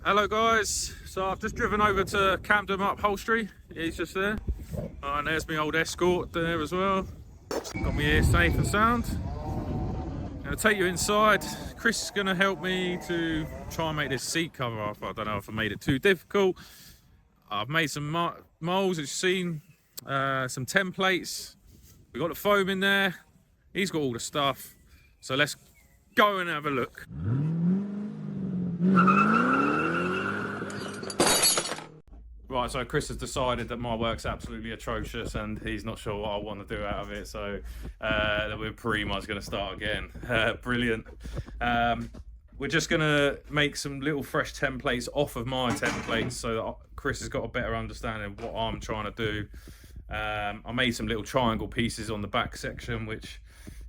Hello guys, so I've just driven over to Camden Upholstery. He's just there. And there's my old Escort there as well. Got me here safe and sound. I'm going to take you inside. Chris is going to help me to try and make this seat cover off. I don't know if I made it too difficult. I've made some molds, as you've seen, some templates. We've got the foam in there. He's got all the stuff. So let's go and have a look. Right, so Chris has decided that my work's absolutely atrocious and he's not sure what I want to do out of it, so we're pretty much going to start again. Brilliant. We're just going to make some little fresh templates off of my templates so that Chris has got a better understanding of what I'm trying to do. I made some little triangle pieces on the back section, which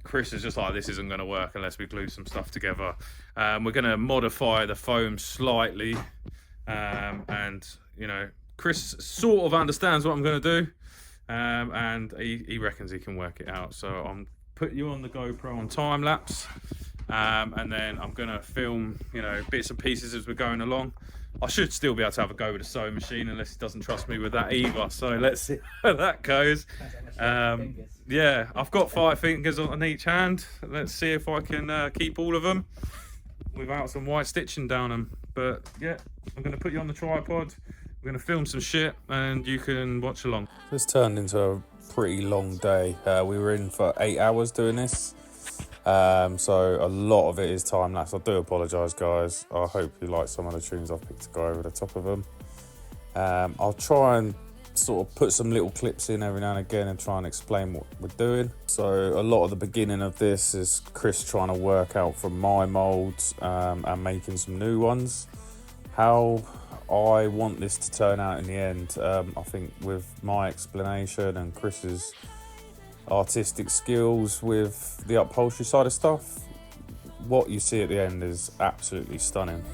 Chris is just like, this isn't going to work unless we glue some stuff together. We're going to modify the foam slightly, and, you know, Chris sort of understands what I'm going to do, and he reckons he can work it out. So I'm putting you on the GoPro on time lapse, and then I'm going to film, you know, bits and pieces as we're going along. I should still be able to have a go with the sewing machine unless he doesn't trust me with that either. So let's see how that goes. Yeah, I've got 5 fingers on each hand. Let's see if I can keep all of them without some white stitching down them. But yeah, I'm going to put you on the tripod. We're going to film some shit and you can watch along. This turned into a pretty long day. We were in for 8 hours doing this. So a lot of it is time lapse. I do apologise, guys. I hope you like some of the tunes I've picked to go over the top of them. I'll try and sort of put some little clips in every now and again and try and explain what we're doing. So a lot of the beginning of this is Chris trying to work out from my moulds and making some new ones. How I want this to turn out in the end, I think with my explanation and Chris's artistic skills with the upholstery side of stuff, what you see at the end is absolutely stunning.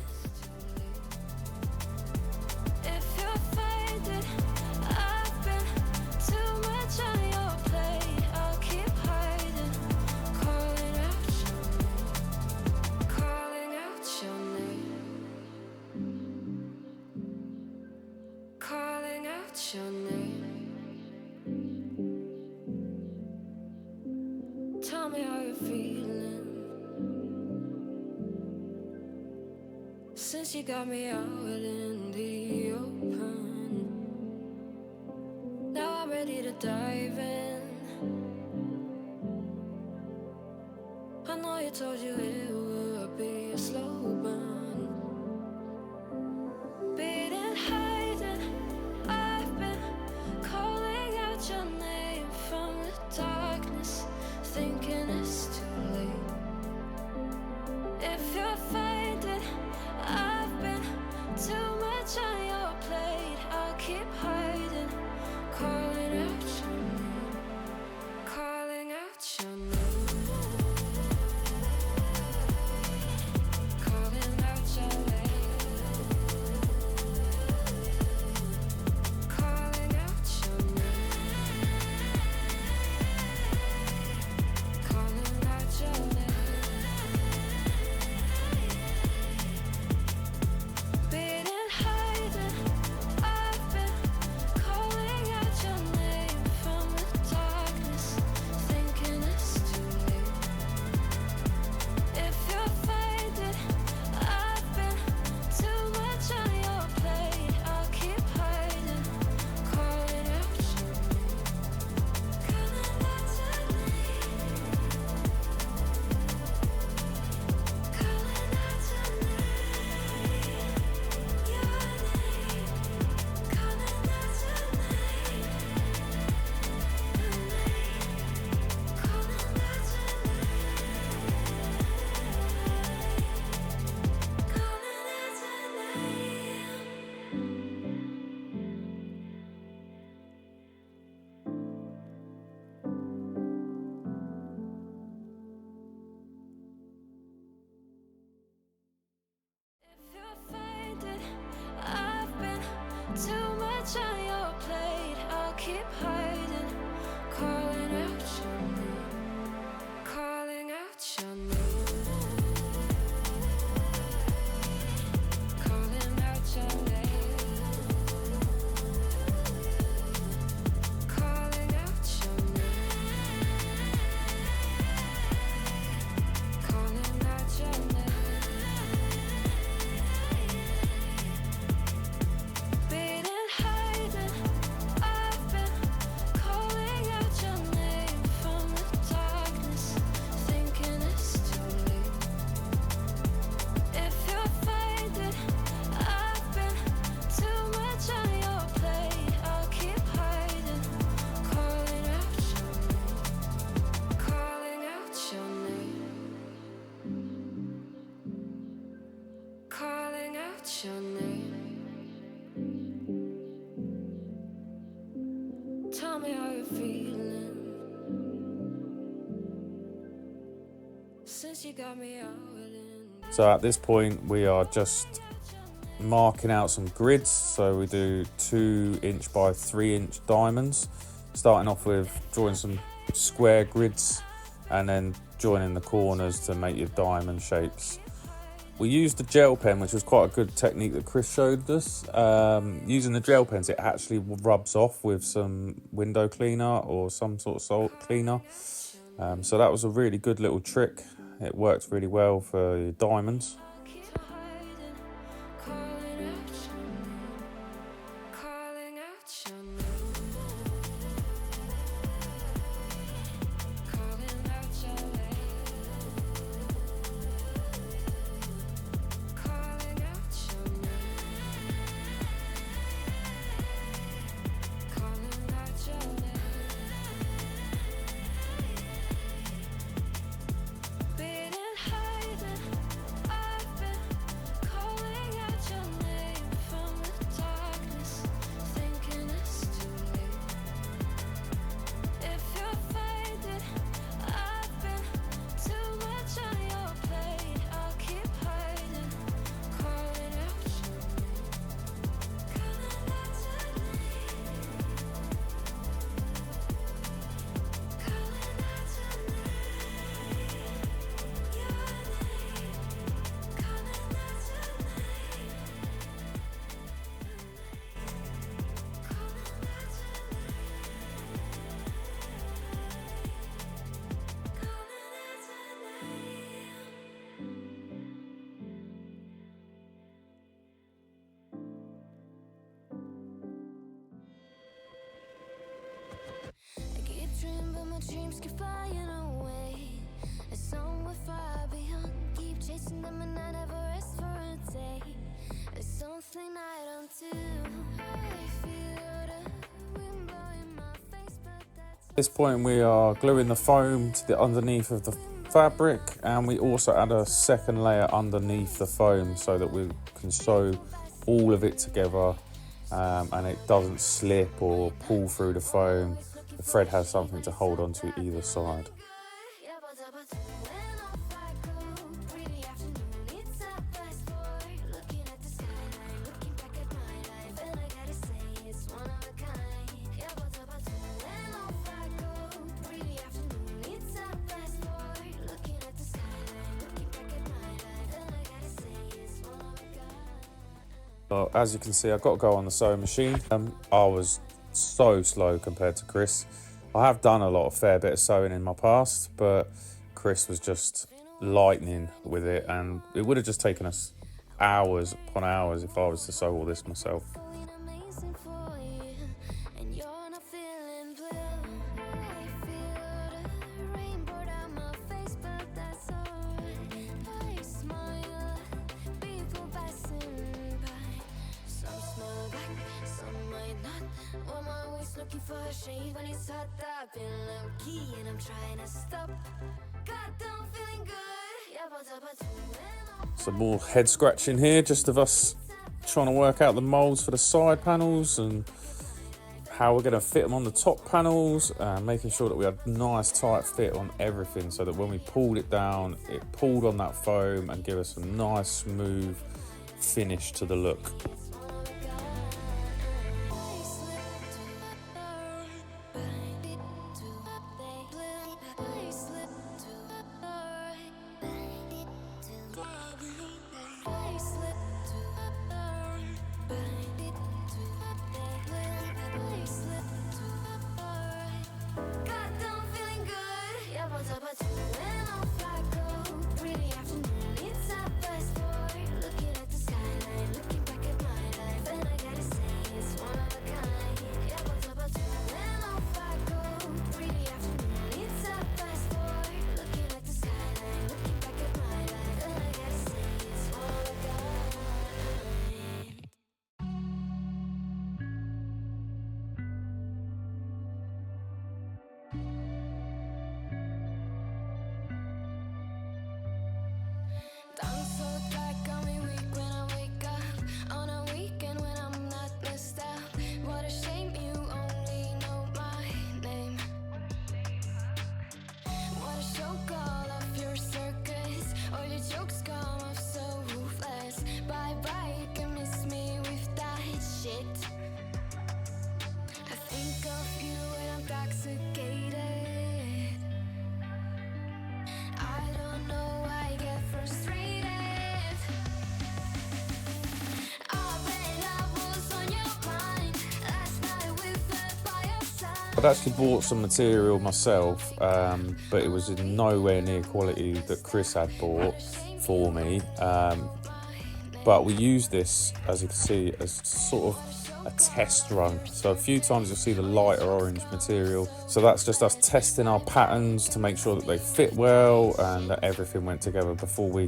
Tell me how you're feeling since you got me out in the open. Now I'm ready to dive in. I know you told you it would be a slow burn. Beating, hiding, I've been calling out your name from the darkness, thinking it's too late. If you're finding I've been too much on your plate, I'll keep hiding, calling out your name, calling out your name, calling she got me out in. So at this point we are just marking out some grids. So we do 2" by 3" diamonds, starting off with drawing some square grids and then joining the corners to make your diamond shapes. We used the gel pen, which was quite a good technique that Chris showed us. Using the gel pens, it actually rubs off with some window cleaner or some sort of salt cleaner. So that was a really good little trick. It worked really well for your diamonds. Keep hiding, calling out your name, calling out your name, calling out your name, calling out your name, calling out your name. Been hiding, I've been calling out your name from the darkness, thinking it's too late. If you're faded, I've been too much on your plate. I'll keep hiding, calling out your name, calling out your name, calling out your I keep dreaming, but my dreams keep flying away. It's somewhere far beyond. Keep chasing them, and I never rest for a day. It's something I don't do. I feel the wind blowing my face, but that's At this point we are gluing the foam to the underneath of the fabric, and we also add a second layer underneath the foam so that we can sew all of it together, and it doesn't slip or pull through the foam. The thread has something to hold on to either side. Well, as you can see, I've got to go on the sewing machine. I was so slow compared to Chris. I have done a fair bit of sewing in my past, but Chris was just lightning with it, and it would have just taken us hours upon hours if I was to sew all this myself. amazing for you, and you're not feeling blue. I feel the rain pour down my face, but that's alright. I smile at people passing by. Some smile back, some might not. I'm always looking for a shade when it's hot. I've been low key and I'm trying to stop. God, I'm feeling good. Yeah, but Some more head scratching here, just of us trying to work out the molds for the side panels and how we're going to fit them on the top panels, making sure that we had nice tight fit on everything so that when we pulled it down, it pulled on that foam and give us a nice smooth finish to the look. I'd actually bought some material myself, but it was in nowhere near quality that Chris had bought for me. But we use this, as you can see, as sort of a test run. So a few times you'll see the lighter orange material. So that's just us testing our patterns to make sure that they fit well and that everything went together before we,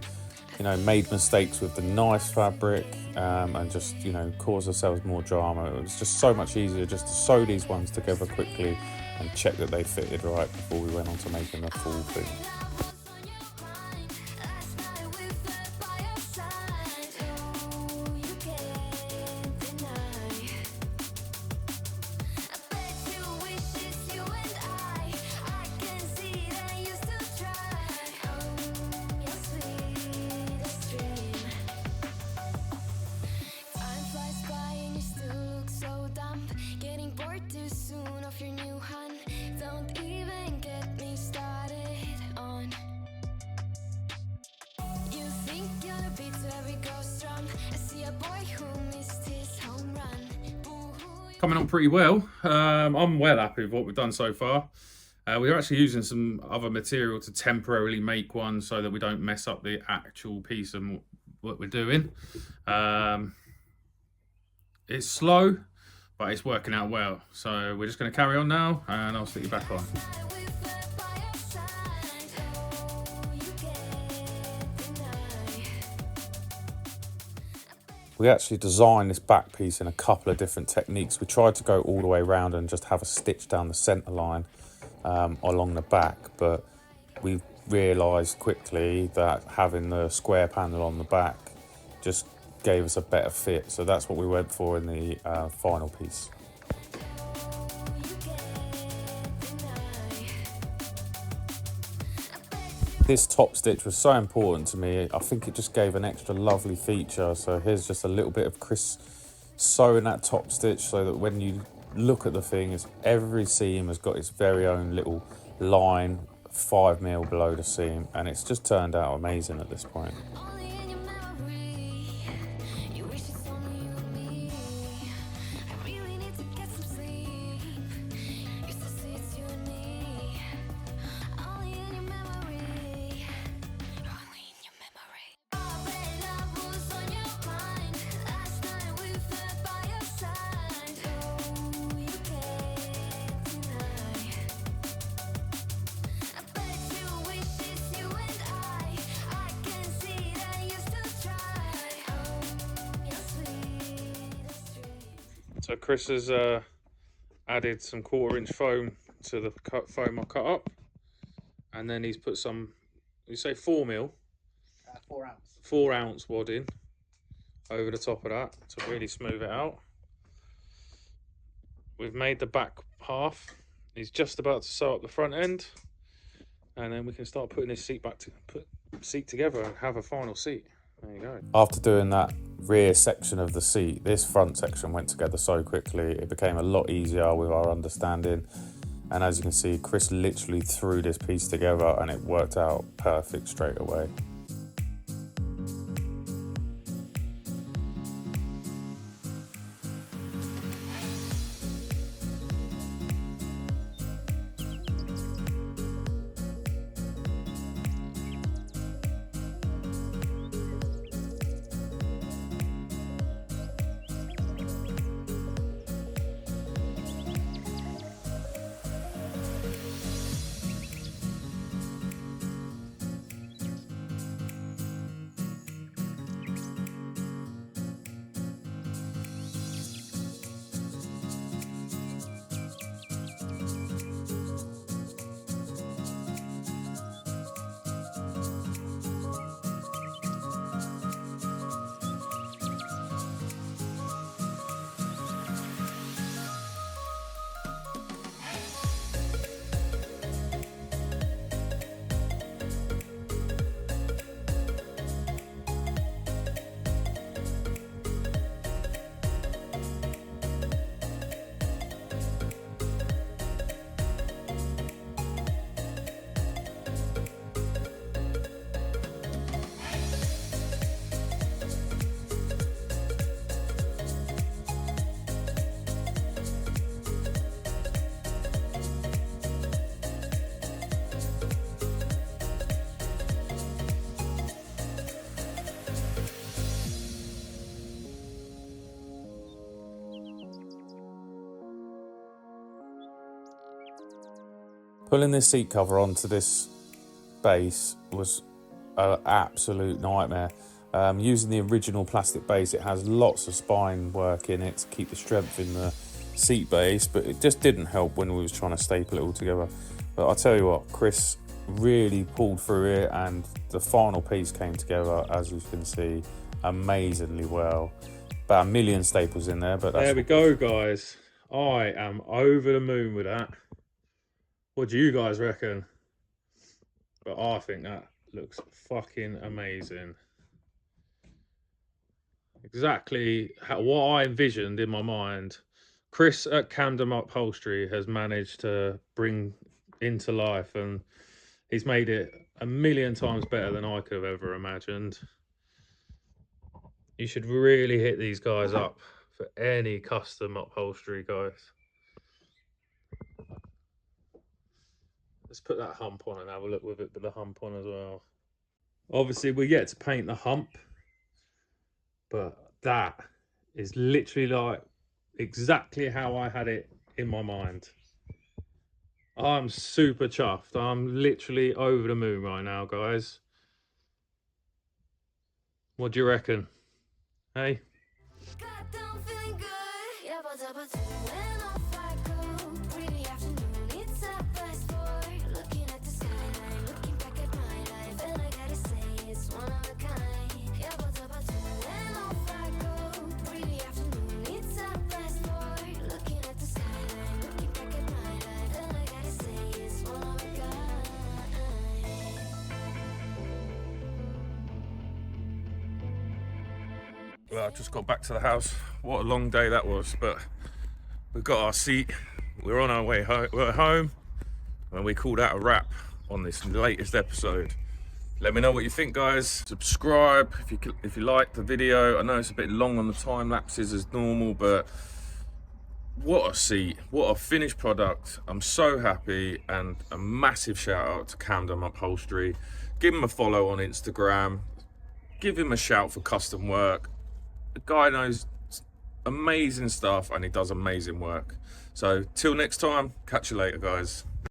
you know, made mistakes with the nice fabric and just, you know, cause ourselves more drama. It was just so much easier just to sew these ones together quickly and check that they fitted right before we went on to making the full thing. Coming on pretty well. I'm well happy with what we've done so far. We're actually using some other material to temporarily make one so that we don't mess up the actual piece and what we're doing. It's slow, but it's working out well. So we're just going to carry on now and I'll stick you back on. We actually designed this back piece in a couple of different techniques. We tried to go all the way around and just have a stitch down the centre line along the back, but we realised quickly that having the square panel on the back just gave us a better fit. So that's what we went for in the final piece. This top stitch was so important to me. I think it just gave an extra lovely feature. So here's just a little bit of Chris sewing that top stitch so that when you look at the thing, every seam has got its very own little line 5mm below the seam, and it's just turned out amazing at this point. So Chris has added some 1/4 inch foam to the foam I cut up, and then he's put some, you say 4mm? 4 ounce. 4 ounce wadding over the top of that to really smooth it out. We've made the back half. He's just about to sew up the front end, and then we can start putting this seat seat together and have a final seat. There you go. After doing that rear section of the seat, this front section went together so quickly. It became a lot easier with our understanding. And as you can see, Chris literally threw this piece together and it worked out perfect straight away. Pulling this seat cover onto this base was an absolute nightmare. Using the original plastic base, it has lots of spine work in it to keep the strength in the seat base, but it just didn't help when we was trying to staple it all together. But I'll tell you what, Chris really pulled through it, and the final piece came together, as you can see, amazingly well. About 1 million staples in there, but that's... There we go, guys. I am over the moon with that. What do you guys reckon? But I think that looks fucking amazing. Exactly what I envisioned in my mind. Chris at Camden Upholstery has managed to bring into life, and he's made it 1 million times better than I could have ever imagined. You should really hit these guys up for any custom upholstery, guys. Let's put that hump on and have a look with it with the hump on as well. Obviously, we get to paint the hump, but that is literally like exactly how I had it in my mind. I'm super chuffed. I'm literally over the moon right now, guys. What do you reckon? Hey? Goddamn feeling good. Yeah, but when off I go. Really afternoon, it's a best boy. Looking at the skyline, looking back at my life, and I gotta say it's one of a kind. Yeah, but when off I go. Really afternoon, it's a best boy. Looking at the skyline, looking back at my life, and I gotta say it's one of a kind. Well, I just got back to the house. What a long day that was, but we've got our seat. We're on our way home. We're at home, and we call that a wrap on this latest episode. Let me know what you think, guys. Subscribe if you like the video. I know it's a bit long on the time lapses as normal, but what a seat, what a finished product. I'm so happy, and a massive shout out to Camden Upholstery. Give him a follow on Instagram. Give him a shout for custom work. The guy knows amazing stuff, and he does amazing work. So till next time, catch you later, guys.